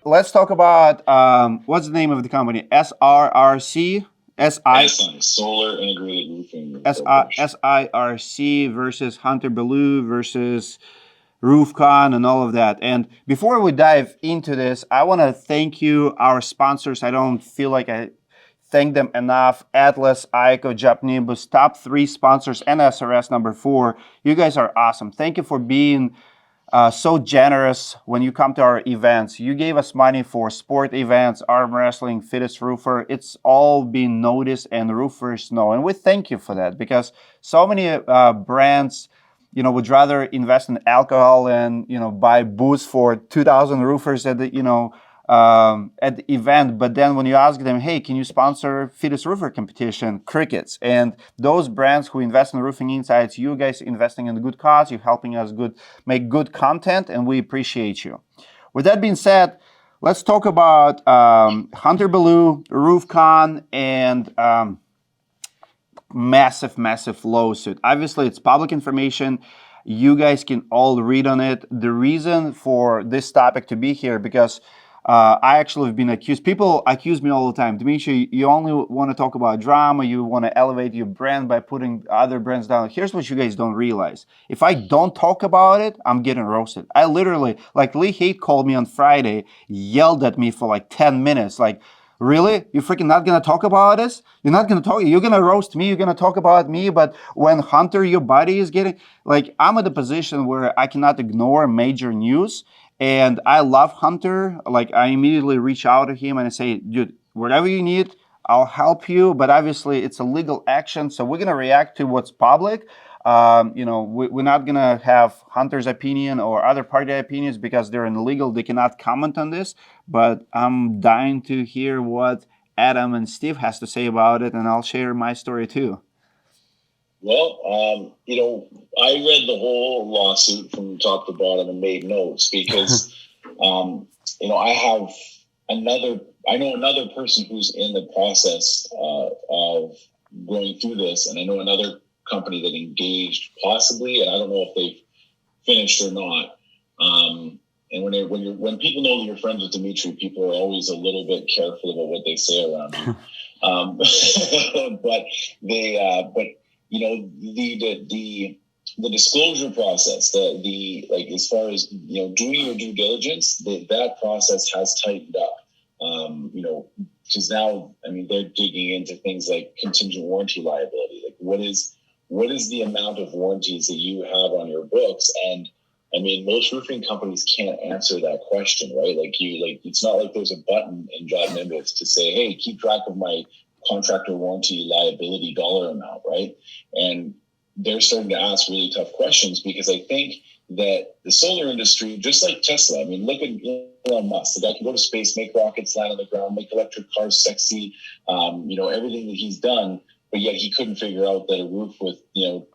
let's talk about what's the name of the company? SRRC? SI, Solar Integrated Roofing Corporation. SIRC versus Ballew versus ROOFCON and all of that. And before we dive into this, I want to thank you, our sponsors. I don't feel like I thank them enough. Atlas, ICO, Japnimbus, top 3 sponsors, and SRS number 4. You guys are awesome. Thank you for being so generous when you come to our events. You gave us money for sport events, arm wrestling, fittest roofer. It's all being noticed and roofers know. And we thank you for that, because so many brands, would rather invest in alcohol and, buy booze for 2,000 roofers at the, at the event. But then when you ask them, hey, can you sponsor fittest roofer competition? Crickets. And those brands who invest in roofing insights, you guys investing in a good cause, you're helping us make good content, and we appreciate you. With that being said, let's talk about Ballew, ROOFCON, and massive lawsuit. Obviously, it's public information. You guys can all read on it. The reason for this topic to be here, because I actually have been accused. People accuse me all the time. Dmitry, you only want to talk about drama. You want to elevate your brand by putting other brands down. Here's what you guys don't realize. If I don't talk about it, I'm getting roasted. I literally, like Lee Haight called me on Friday, yelled at me for like 10 minutes. Like, really? You're freaking not going to talk about this? You're not going to talk? You're going to roast me? You're going to talk about me? But when Hunter, your buddy, is getting... Like, I'm at a position where I cannot ignore major news. And I love Hunter. Like, I immediately reach out to him and I say, dude, whatever you need, I'll help you. But obviously, it's a legal action. So we're going to react to what's public. We're not going to have Hunter's opinion or other party opinions because they're illegal. They cannot comment on this. But I'm dying to hear what Adam and Steve has to say about it. And I'll share my story too. Well, I read the whole lawsuit from top to bottom and made notes because, I know another person who's in the process of going through this, and I know another company that engaged possibly, and I don't know if they've finished or not. And when people know that you're friends with Dmitry, people are always a little bit careful about what they say around you. The disclosure process, as far as doing your due diligence, that process has tightened up. Because now, they're digging into things like contingent warranty liability. Like, what is the amount of warranties that you have on your books? And most roofing companies can't answer that question, right? It's not like there's a button in Job Nimbus to say, hey, keep track of my contractor warranty liability dollar amount, right? And they're starting to ask really tough questions because I think that the solar industry, just like Tesla, look at Elon Musk. The guy can go to space, make rockets land on the ground, make electric cars sexy, everything that he's done, but yet he couldn't figure out that a roof with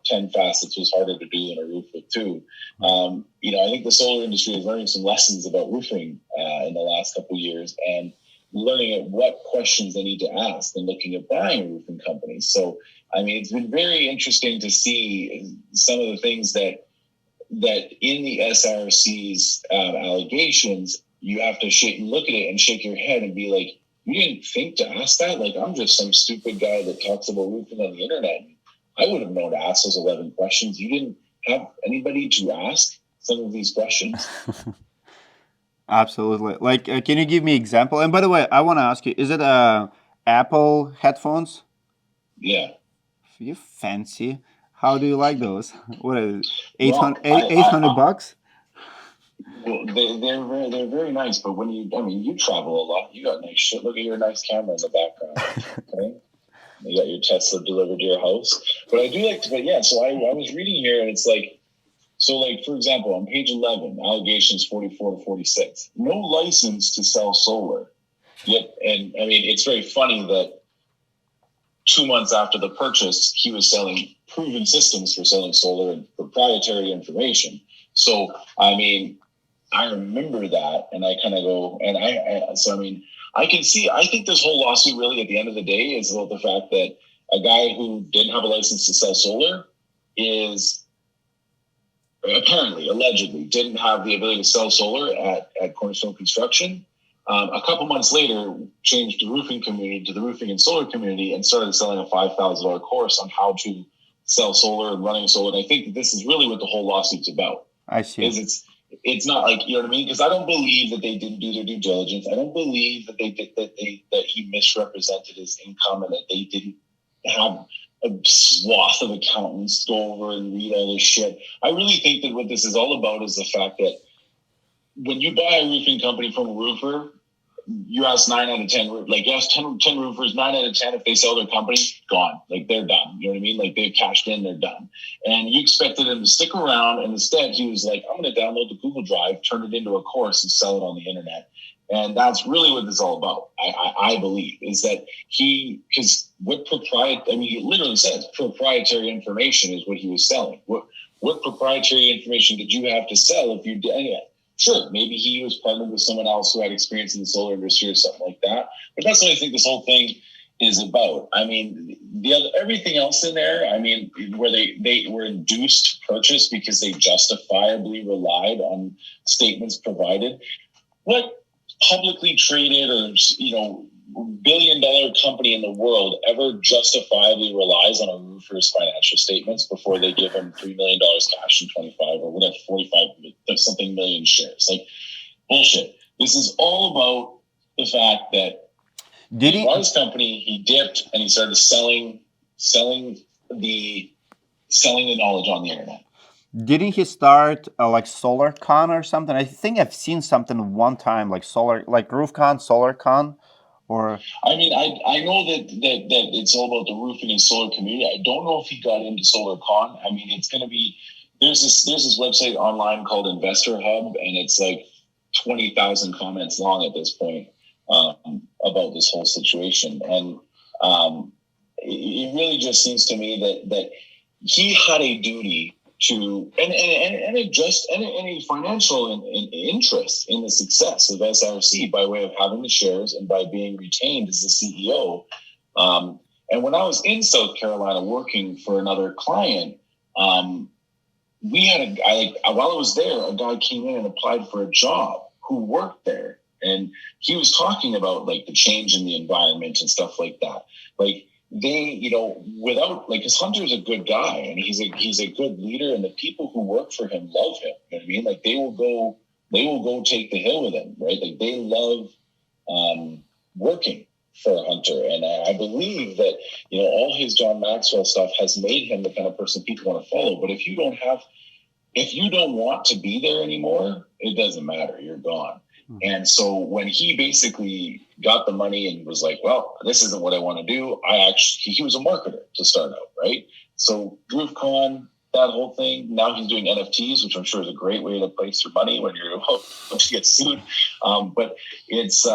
10 facets was harder to do than a roof with 2. I think the solar industry is learning some lessons about roofing in the last couple of years and learning at what questions they need to ask and looking at buying roofing companies. So, it's been very interesting to see some of the things that in the SRC's allegations, you have to look at it and shake your head and be like, you didn't think to ask that? Like, I'm just some stupid guy that talks about roofing on the internet. I would have known to ask those 11 questions. You didn't have anybody to ask some of these questions? Absolutely. Like, can you give me example? And by the way, I want to ask you, is it Apple headphones? Yeah. You fancy. How do you like those? What is it? $800 bucks? Well, they're very nice, but when you travel a lot, you got nice shit. Look at your nice camera in the background. Okay? You got your Tesla delivered to your house. But I do like to, so I was reading here and it's like, for example, on page 11, allegations 44 to 46, no license to sell solar. Yet, and it's very funny that 2 months after the purchase, he was selling proven systems for selling solar and proprietary information. So, I remember that, and I kind of go, and I can see, I think this whole lawsuit really at the end of the day is about the fact that a guy who didn't have a license to sell solar is allegedly didn't have the ability to sell solar at Cornerstone Construction. A couple months later, changed the roofing community to the roofing and solar community and started selling a $5,000 course on how to sell solar and running solar. And I think that this is really what the whole lawsuit's about. I see. Is it's not like, you know what I mean? Because I don't believe that they didn't do their due diligence. I don't believe that that he misrepresented his income and that they didn't have a swath of accountants go over and read all this shit. I really think that what this is all about is the fact that when you buy a roofing company from a roofer, you ask 9 out of 10, like you ask 10 roofers, 9 out of 10, if they sell their company, gone. Like they're done. You know what I mean? Like they've cashed in, they're done. And you expected him to stick around. And instead he was like, I'm going to download the Google Drive, turn it into a course and sell it on the internet. And that's really what this is all about. I believe is that because what proprietary, I mean, it literally says proprietary information is what he was selling. What proprietary information did you have to sell if you did it? Sure, maybe he was partnered with someone else who had experience in the solar industry or something like that. But that's what I think this whole thing is about. I mean, everything else in there, I mean, where they were induced to purchase because they justifiably relied on statements provided. What publicly traded or, billion-dollar company in the world ever justifiably relies on a roofer's financial statements before they give him $3 million cash and 25 or whatever, 45 something million shares? Like, bullshit. This is all about the fact that he bought his company, he dipped, and he started selling the knowledge on the internet. Didn't he start like SolarCon or something? I think I've seen something one time like ROOFCON, SolarCon. Or I mean, I know that it's all about the roofing and solar community. I don't know if he got into SolarCon. I mean, it's going to be there's this website online called Investor Hub, and it's like 20,000 comments long at this point about this whole situation. And it really just seems to me that he had a duty to any financial interest in the success of SIRC by way of having the shares and by being retained as the CEO. And when I was in South Carolina working for another client, we had while I was there, a guy came in and applied for a job who worked there, and he was talking about like the change in the environment and stuff like that. Like, they, because Hunter's a good guy and he's a good leader, and the people who work for him love him. You know what I mean? Like they will go take the hill with him, right? Like they love working for Hunter. And I believe that, all his John Maxwell stuff has made him the kind of person people want to follow. But if you don't want to be there anymore, it doesn't matter. You're gone. And so when he basically got the money and was like, well, this isn't what I want to do, he was a marketer to start out, right? So ROOFCON, that whole thing, now he's doing NFTs, which I'm sure is a great way to place your money when you're about to get sued. But it's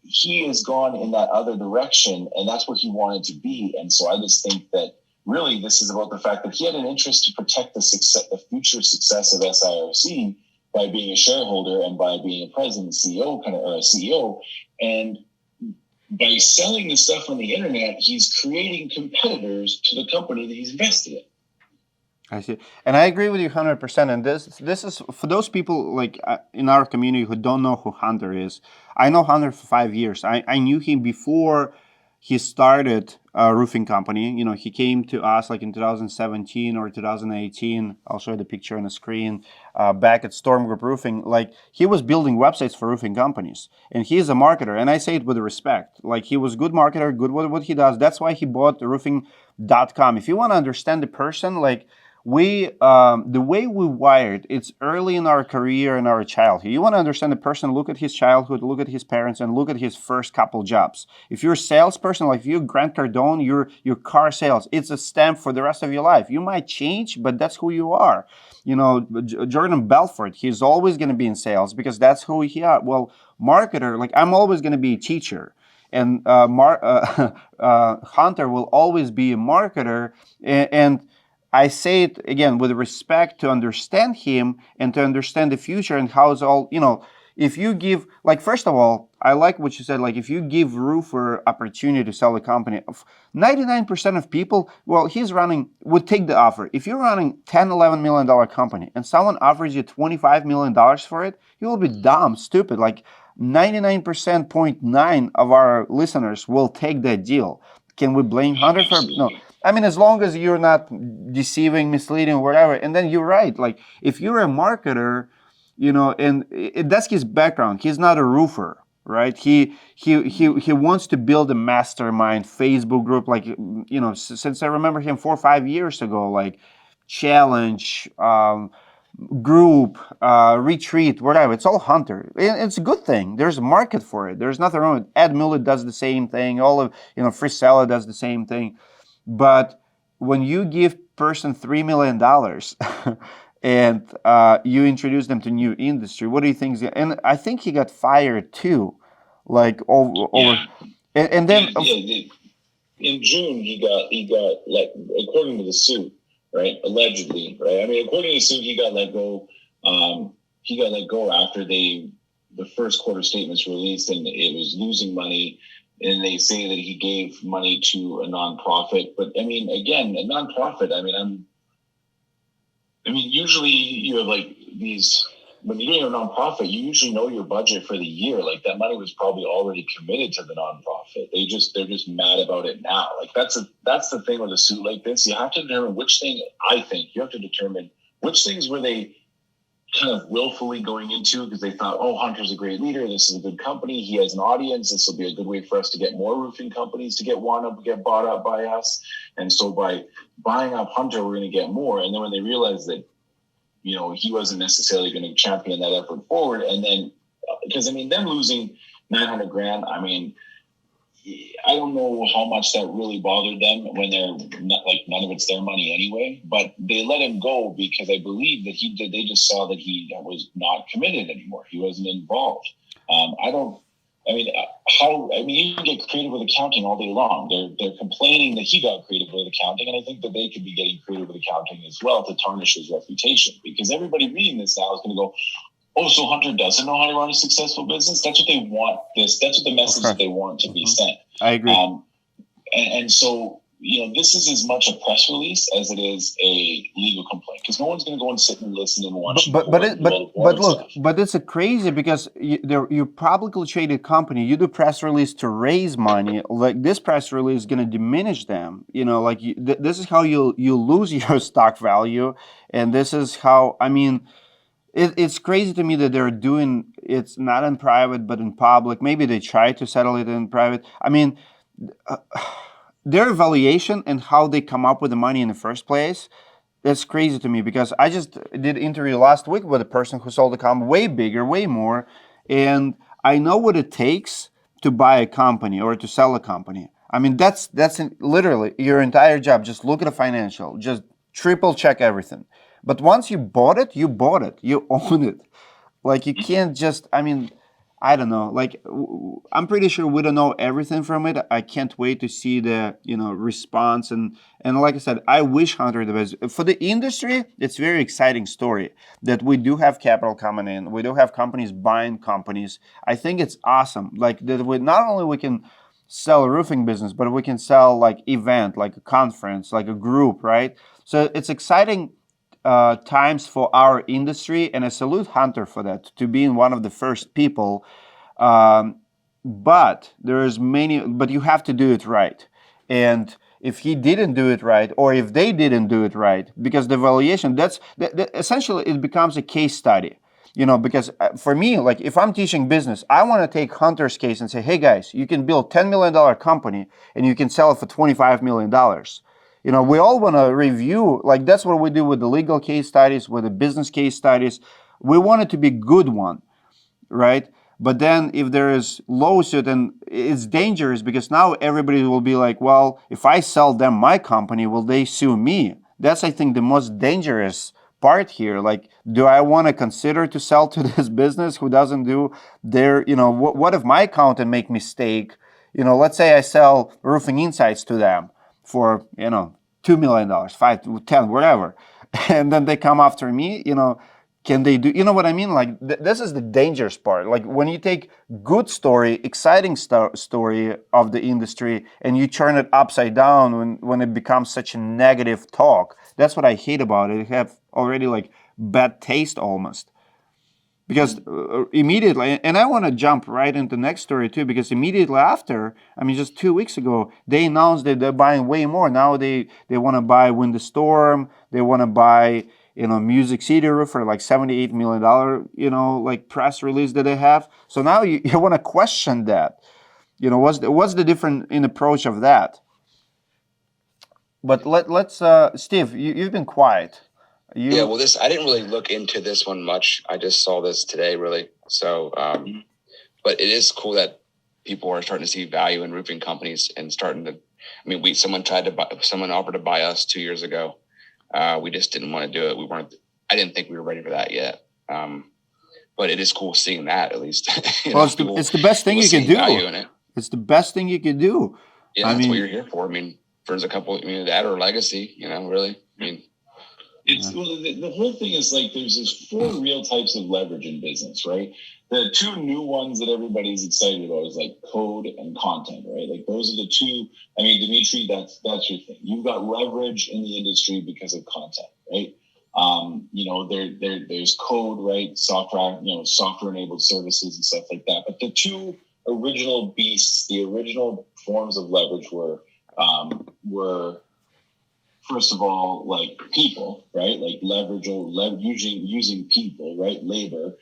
he has gone in that other direction, and that's where he wanted to be. And so I just think that really this is about the fact that he had an interest to protect the future success of SIRC by being a shareholder and by being a president, CEO, or a CEO. And by selling this stuff on the internet, he's creating competitors to the company that he's invested in. I see. And I agree with you 100%. And this is for those people like in our community who don't know who Hunter is. I know Hunter for 5 years. I knew him before he started a roofing company. He came to us like in 2017 or 2018. I'll show you the picture on the screen. Back at Storm Group Roofing, like he was building websites for roofing companies, and he is a marketer. And I say it with respect. Like he was a good marketer, good with what he does. That's why he bought roofing.com. If you want to understand the person, like the way we wired, it's early in our career and our childhood. You want to understand the person, look at his childhood, look at his parents, and look at his first couple jobs. If you're a salesperson, like if you're Grant Cardone, your car sales, it's a stamp for the rest of your life. You might change, but that's who you are. Jordan Belfort, he's always going to be in sales because that's who he is. Well, marketer, like I'm always going to be a teacher. And Hunter will always be a marketer. And I say it again with respect to understand him and to understand the future and how it's all, if you give, like, first of all, I like what you said, like, if you give roofer opportunity to sell a company, 99% of people, well, would take the offer. If you're running $10, $11 million company and someone offers you $25 million for it, you will be dumb, stupid. Like, 99.9% of our listeners will take that deal. Can we blame Hunter for no? I mean, as long as you're not deceiving, misleading, whatever. And then you're right. Like if you're a marketer, and that's his background. He's not a roofer, right? He wants to build a mastermind Facebook group, like since I remember him 4 or 5 years ago, like challenge. Group, retreat, whatever. It's all Hunter. It's a good thing. There's a market for it. There's nothing wrong with it. Ed Miller does the same thing. All of, Free Seller does the same thing. But when you give person $3 million and you introduce them to new industry, what do you think? And I think he got fired too. Like over and then in June he got like, according to the suit, right? Allegedly, right? I mean, according to the suit, he got let go. He got let go after the first quarter statements released, and it was losing money. And they say that he gave money to a nonprofit. But I mean, again, a nonprofit. I mean, usually you have like these. When you're doing a nonprofit, you usually know your budget for the year. Like that money was probably already committed to the nonprofit. They're just mad about it now. Like that's the thing with a suit like this. You have to determine which thing. I think you have to determine which things were they kind of willfully going into because they thought, oh, Hunter's a great leader. This is a good company. He has an audience. This will be a good way for us to get more roofing companies to get bought up by us. And so by buying up Hunter, we're going to get more. And then when they realize that, he wasn't necessarily going to champion that effort forward. And then, because them losing $900,000, I mean, I don't know how much that really bothered them when they're not, like, none of it's their money anyway, but they let him go because I believe that they just saw that he was not committed anymore. He wasn't involved. You can get creative with accounting all day long. They're complaining that he got creative with accounting, and I think that they could be getting creative with accounting as well to tarnish his reputation. Because everybody reading this now is going to go, "Oh, so Hunter doesn't know how to run a successful business." That's what they want. That's what the message that they want to be sent. I agree. And so this is as much a press release as it is a legal complaint because no one's going to go and sit and listen and watch. But it's crazy because you're publicly traded company. You do press release to raise money. Like this press release is going to diminish them. This is how you lose your stock value, and this is how It's crazy to me that they're doing it's not in private but in public. Maybe they try to settle it in private. Their evaluation and how they come up with the money in the first place, that's crazy to me because I just did an interview last week with a person who sold a company way bigger, way more, and I know what it takes to buy a company or to sell a company. That's literally your entire job. Just look at the financial, just triple check everything. But once you bought it, you own it. Like you can't just, I don't know. Like I'm pretty sure we don't know everything from it. I can't wait to see the response and like I said, I wish Hunter the best for the industry. It's a very exciting story that we do have capital coming in. We do have companies buying companies. I think it's awesome. Like that we not only we can sell a roofing business, but we can sell like event, like a conference, like a group, right? So it's exciting times for our industry, and I salute Hunter for that, to being one of the first people. But you have to do it right. And if he didn't do it right, or if they didn't do it right, because the valuation, that's essentially it becomes a case study. Because for me, like if I'm teaching business, I want to take Hunter's case and say, hey guys, you can build $10 million company and you can sell it for $25 million. We all want to review, like that's what we do with the legal case studies, with the business case studies. We want it to be good one, right? But then if there is lawsuit, and it's dangerous because now everybody will be like, well, if I sell them my company, will they sue me? That's, I think, the most dangerous part here. Like, do I want to consider to sell to this business who doesn't do their, what if my accountant make mistake? Let's say I sell Roofing Insights to them for, $2 million, 5, 10, whatever. And then they come after me, can they do, what I mean? Like this is the dangerous part. Like when you take good story, exciting story of the industry and you turn it upside down when it becomes such a negative talk. That's what I hate about it. It have already like bad taste almost. Because immediately, and I want to jump right into the next story too, because immediately after, I mean, just 2 weeks ago, they announced that they're buying way more. Now they want to buy Wind Storm. They want to buy, Music City Roof for like $78 million, like press release that they have. So now you want to question that. What's the difference in approach of that? But let's Steve, you've been quiet. Yeah, well, I didn't really look into this one much. I just saw this today, really. So, but it is cool that people are starting to see value in roofing companies and starting to. I mean, someone offered to buy us 2 years ago. We just didn't want to do it. I didn't think we were ready for that yet. But it is cool seeing that at least. It's the best thing you can do. Value in it. It's the best thing you can do. Yeah, that's what you're here for. I mean, there's a couple. That or legacy. Really. I mean. The whole thing is like there's 4 real types of leverage in business, right? The 2 new ones that everybody's excited about is like code and content, right? Like those are the 2. I mean, Dmitry, that's your thing. You've got leverage in the industry because of content, right? There's code, right? Software, software enabled services and stuff like that. But the 2 original beasts, the original forms of leverage were first of all, like people, right? Like using people, right? Labor.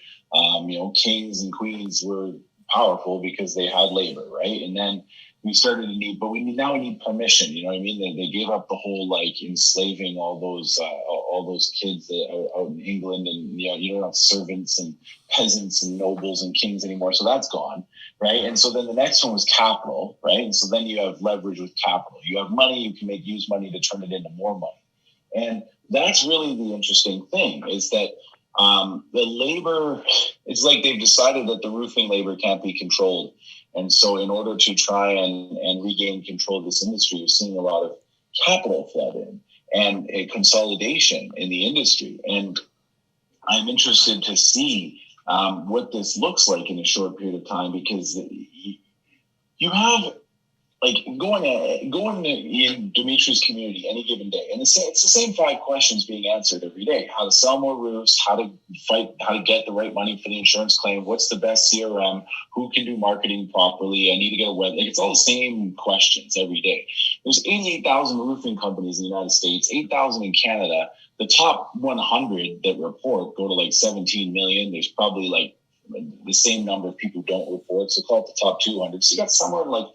Kings and queens were powerful because they had labor, right? And then we started to need, but we need permission. You know what I mean? They gave up the whole like enslaving all those kids out in England, and you don't have servants and peasants and nobles and kings anymore. So that's gone, right? And so then the next one was capital, right? And so then you have leverage with capital. You have money, you can use money to turn it into more money, and that's really the interesting thing is that the labor. It's like they've decided that the roofing labor can't be controlled. And so in order to try and regain control of this industry, you're seeing a lot of capital flood in and a consolidation in the industry. And I'm interested to see what this looks like in a short period of time, because you have like going in Dmitry's community any given day, and it's the same 5 questions being answered every day: how to sell more roofs, how to get the right money for the insurance claim, what's the best CRM, who can do marketing properly, I need to get a web. Like it's all the same questions every day. There's 88,000 roofing companies in the United States, 8,000 in Canada. The top 100 that report go to like 17 million. There's probably like the same number of people who don't report, so call it the top 200. So you got somewhere like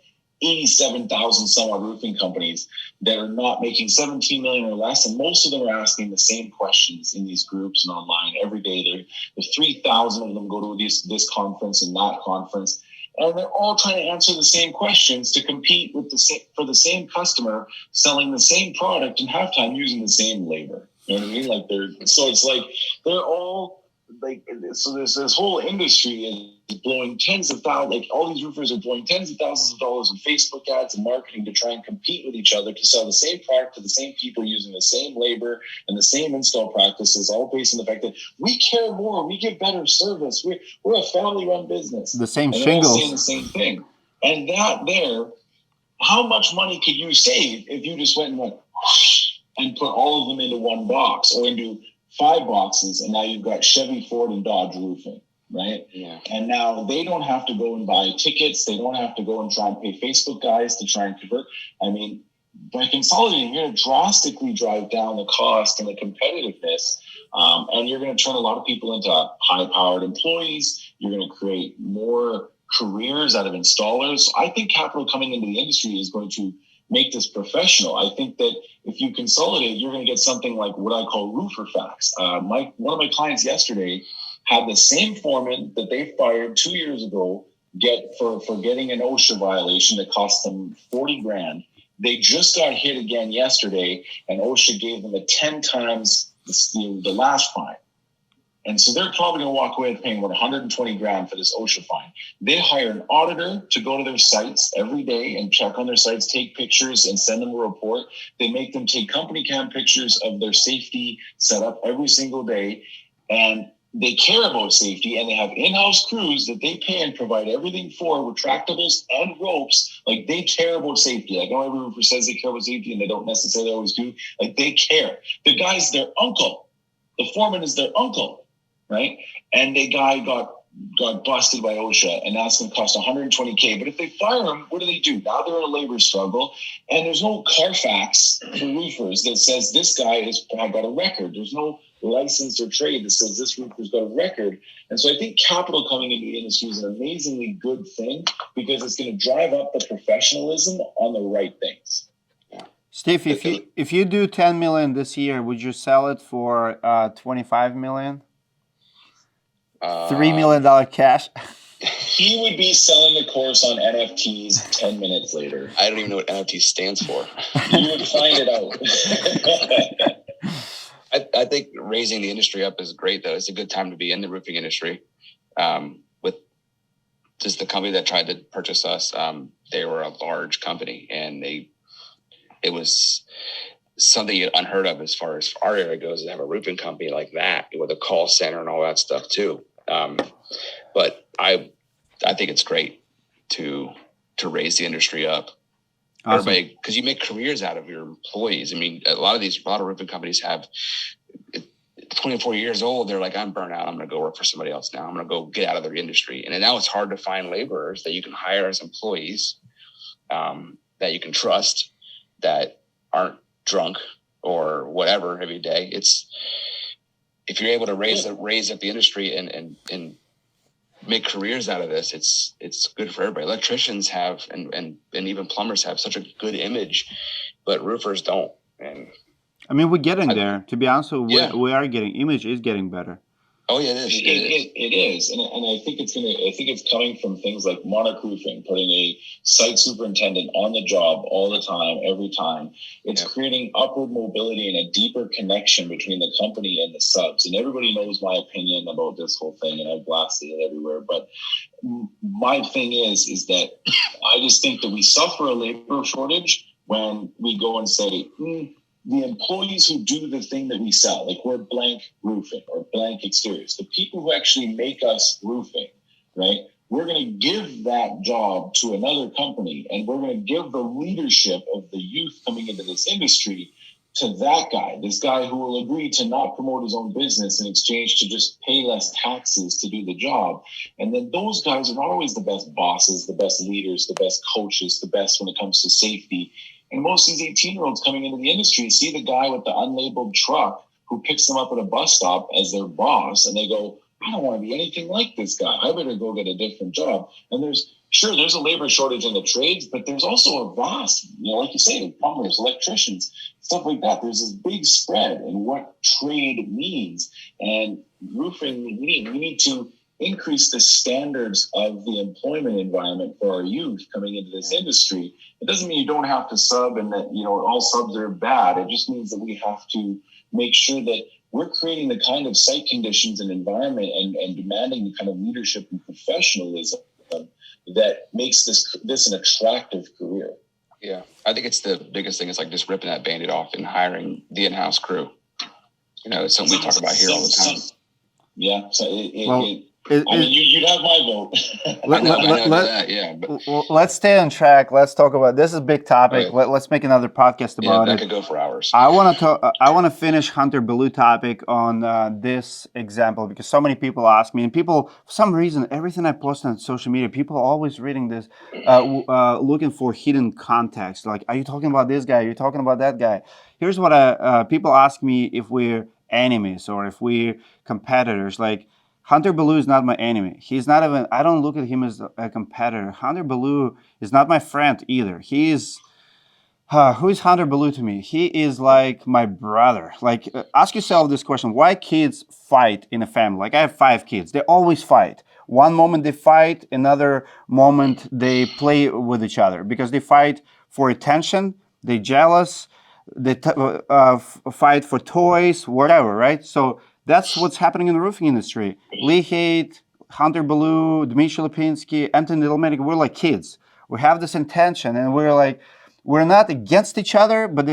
87,000 some odd roofing companies that are not making 17 million or less, and most of them are asking the same questions in these groups and online every day. There's 3,000 of them go to this conference and that conference, and they're all trying to answer the same questions to compete with for the same customer, selling the same product in halftime using the same labor. You know what I mean? Like they're all. So there's this whole industry is blowing tens of thousands, like all these roofers are blowing tens of thousands of dollars in Facebook ads and marketing to try and compete with each other to sell the same product to the same people using the same labor and the same install practices, all based on the fact that we care more, we give better service, we're a family-run business. The same and shingles. They're all saying the same thing. And how much money could you save if you just went and put all of them into one box or into 5 boxes, and now you've got Chevy, Ford, and Dodge roofing, right? Yeah. And now they don't have to go and buy tickets. They don't have to go and try and pay Facebook guys to try and convert. I mean, by consolidating, you're going to drastically drive down the cost and the competitiveness, and you're going to turn a lot of people into high-powered employees. You're going to create more careers out of installers. I think capital coming into the industry is going to make this professional. I think that if you consolidate, you're going to get something like what I call roofer facts. One of my clients yesterday had the same foreman that they fired 2 years ago get for getting an OSHA violation that cost them $40,000. They just got hit again yesterday, and OSHA gave them a 10 times the last fine. And so they're probably going to walk away with paying about $120,000 for this OSHA fine. They hire an auditor to go to their sites every day and check on their sites, take pictures, and send them a report. They make them take company cam pictures of their safety setup every single day. And they care about safety, and they have in-house crews that they pay and provide everything for, retractables and ropes. Like, they care about safety. Like, I know every roofer says they care about safety, and they don't necessarily always do. Like, they care. The guy's their uncle. The foreman is their uncle. right? And the guy got busted by OSHA, and that's going to cost $120K. But if they fire him, what do? Now they're in a labor struggle, and there's no Carfax for roofers that says this guy has got a record. There's no license or trade that says this roofer's got a record. And so I think capital coming into the industry is an amazingly good thing because it's going to drive up the professionalism on the right things. Steve, if you do 10 million this year, would you sell it for 25 million? $3 million cash? He would be selling the course on NFTs 10 minutes later. I don't even know what NFT stands for. You would find it out. I think raising the industry up is great, though. It's a good time to be in the roofing industry. With just the company that tried to purchase us, they were a large company, and it was something unheard of as far as our area goes to have a roofing company like that with a call center and all that stuff too. But I think it's great to raise the industry up. Awesome. Everybody, because you make careers out of your employees. I mean, a lot of roofing companies have 24 years old. They're like, I'm burnt out. I'm going to go work for somebody else now. I'm going to go get out of their industry. And now it's hard to find laborers that you can hire as employees, that you can trust, that aren't drunk or whatever every day. If you're able to raise up the industry and make careers out of this, it's good for everybody. Electricians have and even plumbers have such a good image, but roofers don't. And I mean, we're getting there. To be honest, we are getting, image is getting better. Oh yeah, it is. It is, and I think it's coming from things like Monarch Roofing, putting a site superintendent on the job all the time, every time. It's creating upward mobility and a deeper connection between the company and the subs. And everybody knows my opinion about this whole thing, and I've blasted it everywhere. But my thing is that I just think that we suffer a labor shortage when we go and say, the employees who do the thing that we sell, like we're blank roofing or blank exteriors, the people who actually make us roofing, right? We're going to give that job to another company, and we're going to give the leadership of the youth coming into this industry to that guy, this guy who will agree to not promote his own business in exchange to just pay less taxes to do the job. And then those guys are not always the best bosses, the best leaders, the best coaches, the best when it comes to safety. And most of these 18-year-olds coming into the industry see the guy with the unlabeled truck who picks them up at a bus stop as their boss, and they go, I don't want to be anything like this guy. I better go get a different job. And there's a labor shortage in the trades, but there's also a vast, like you say, plumbers, electricians, stuff like that. There's this big spread in what trade means. And roofing, we need to increase the standards of the employment environment for our youth coming into this industry. It doesn't mean you don't have to sub and that, all subs are bad. It just means that we have to make sure that we're creating the kind of site conditions and environment and demanding the kind of leadership and professionalism that makes this an attractive career. Yeah, I think it's the biggest thing is like just ripping that Band-Aid off and hiring the in-house crew. It's something we talk about here all the time. Yeah, so you'd have my vote. Let's stay on track. Let's talk about this. Is a big topic. Right. Let's make another podcast about it. That could go for hours. I want to finish Hunter Ballew topic on this example because so many people ask me, and people for some reason everything I post on social media, people are always reading this, looking for hidden context. Like, are you talking about this guy? Are you talking about that guy? Here's what people ask me: if we're enemies or if we're competitors. Like, Hunter Ballew is not my enemy. He's not even, I don't look at him as a competitor. Hunter Ballew is not my friend either. He is, who is Hunter Ballew to me? He is like my brother. Like, ask yourself this question. Why kids fight in a family? Like, I have 5 kids. They always fight. One moment they fight, another moment they play with each other because they fight for attention. They're jealous. They fight for toys, whatever, right? So that's what's happening in the roofing industry. Lee Haight, Hunter Ballew, Dmitry, Anthony Delmedic, we're like kids. We have this intention and we're like, we're not against each other, but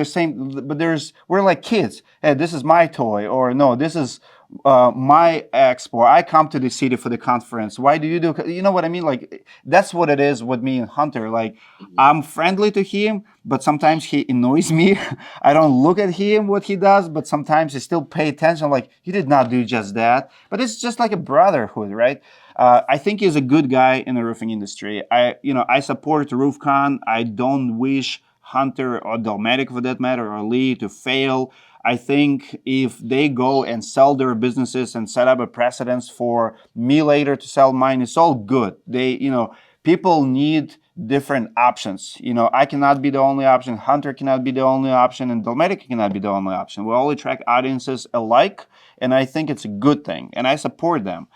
we're like kids. Hey, this is my toy, or no, this is my expo. I come to the city for the conference. Why do you do? You know what I mean? Like that's what it is with me and Hunter. Like I'm friendly to him, but sometimes he annoys me. I don't look at him what he does, but sometimes I still pay attention. Like he did not do just that, but it's just like a brotherhood, right? I think he's a good guy in the roofing industry. I support RoofCon. I don't wish Hunter or Dalmatic, for that matter, or Lee to fail. I think if they go and sell their businesses and set up a precedence for me later to sell mine, it's all good. People need different options. I cannot be the only option. Hunter cannot be the only option, and Dalmatic cannot be the only option. We all attract audiences alike, and I think it's a good thing, and I support them.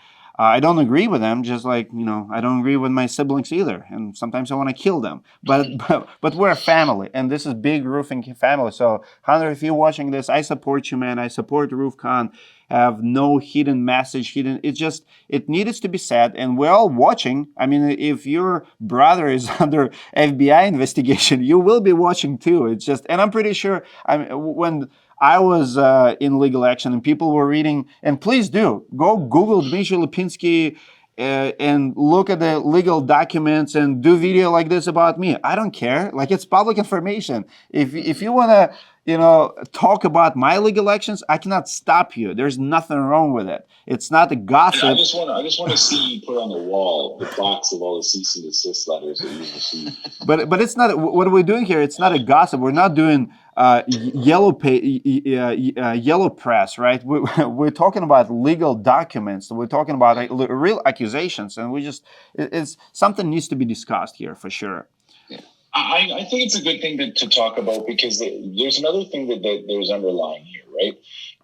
I don't agree with them, just like, I don't agree with my siblings either. And sometimes I want to kill them. But we're a family, and this is big roofing family. So, Hunter, if you're watching this, I support you, man. I support RoofCon. Have no hidden message, it needs to be said, and we're all watching. I mean, if your brother is under FBI investigation, you will be watching too. And I'm pretty sure, when I was in legal action and people were reading, and please do go Google Dmitry Lipinski and look at the legal documents and do video like this about me. I don't care. Like, it's public information. If you want to talk about my legal actions, I cannot stop you. There's nothing wrong with it. It's not a gossip. I just want to see you put on the wall the plaques of all the cease and desist letters that you've received. But it's not what we're doing here. It's not a gossip. We're not doing yellow press, right? We're talking about legal documents. We're talking about real accusations, and it's something needs to be discussed here for sure. I think it's a good thing to talk about, because there's another thing that there's underlying here, right?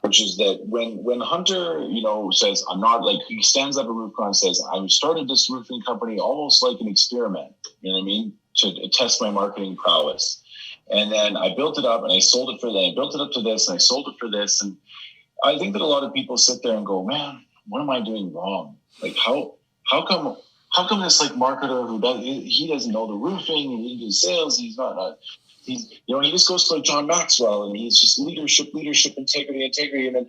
Which is that when Hunter, says, I'm not, like, he stands up at RoofCon and says, I started this roofing company almost like an experiment, you know what I mean? To test my marketing prowess. And then I built it up and I sold it for that. I built it up to this and I sold it for this. And I think that a lot of people sit there and go, man, what am I doing wrong? Like, how come this like marketer he doesn't know the roofing and he does sales, he just goes to like John Maxwell and he's just leadership, integrity, and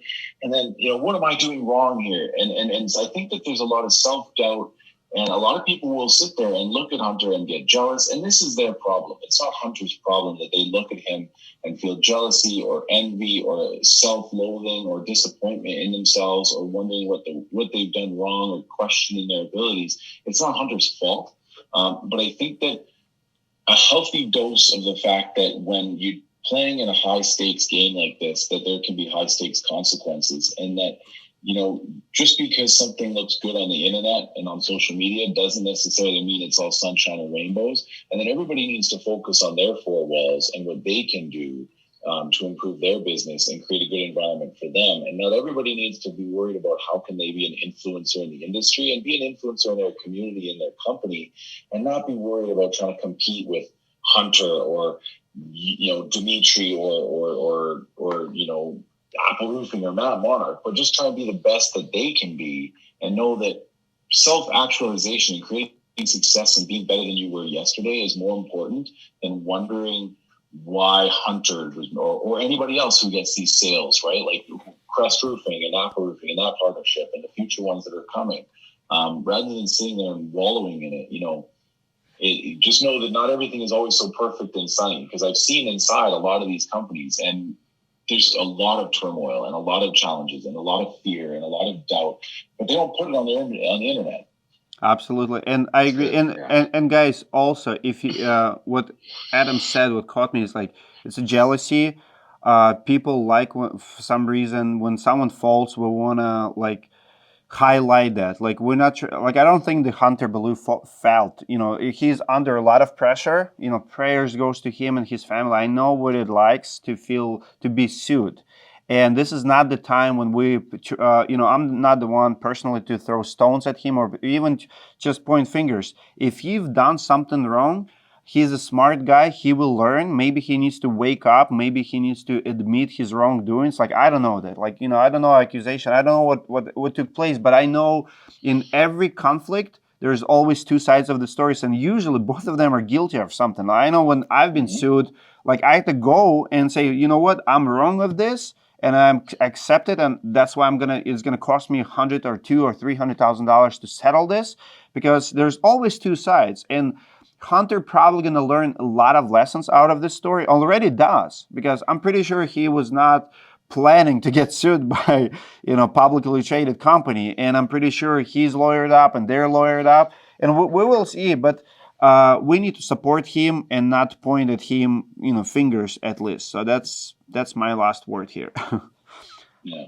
then what am I doing wrong here? And so I think that there's a lot of self-doubt, and a lot of people will sit there and look at Hunter and get jealous, and this is their problem. It's not Hunter's problem that they look at him and feel jealousy or envy or self-loathing or disappointment in themselves, or wondering what they've done wrong or questioning their abilities. It's not Hunter's fault. But I think that a healthy dose of the fact that when you're playing in a high-stakes game like this, that there can be high-stakes consequences, and that just because something looks good on the internet and on social media doesn't necessarily mean it's all sunshine and rainbows. And then everybody needs to focus on their four walls and what they can do to improve their business and create a good environment for them. And not everybody needs to be worried about how can they be an influencer in the industry, and be an influencer in their community and their company, and not be worried about trying to compete with Hunter or Dmitry or Apple Roofing or Mount Monarch, but just try to be the best that they can be, and know that self-actualization and creating success and being better than you were yesterday is more important than wondering why Hunter or anybody else who gets these sales, right? Like Crest Roofing and Apple Roofing and that partnership and the future ones that are coming, rather than sitting there and wallowing in it, just know that not everything is always so perfect and sunny, because I've seen inside a lot of these companies, and there's a lot of turmoil and a lot of challenges and a lot of fear and a lot of doubt, but they don't put it on the internet. Absolutely, and I agree. And guys, also, if what Adam said, what caught me is like it's a jealousy. People like for some reason when someone falls, we wanna like highlight that. Like we're not like I don't think the Hunter Ballew felt. He's under a lot of pressure. Prayers goes to him and his family. I know what it likes to feel to be sued. And this is not the time when I'm not the one personally to throw stones at him or even just point fingers. If you've done something wrong, he's a smart guy. He will learn. Maybe he needs to wake up. Maybe he needs to admit his wrongdoings. Like, I don't know that. Like, I don't know accusation. I don't know what took place. But I know in every conflict, there's always two sides of the stories, and usually both of them are guilty of something. I know when I've been sued, like I had to go and say, you know what, I'm wrong of this, and I'm accept it, and that's why it's gonna cost me $100 or $200,000 or $300,000 to settle this, because there's always two sides. And Hunter probably gonna learn a lot of lessons out of this story. Already does, because I'm pretty sure he was not planning to get sued by publicly traded company, and I'm pretty sure he's lawyered up and they're lawyered up, and we will see. But we need to support him and not point at him fingers, at least. So that's my last word here. Yeah.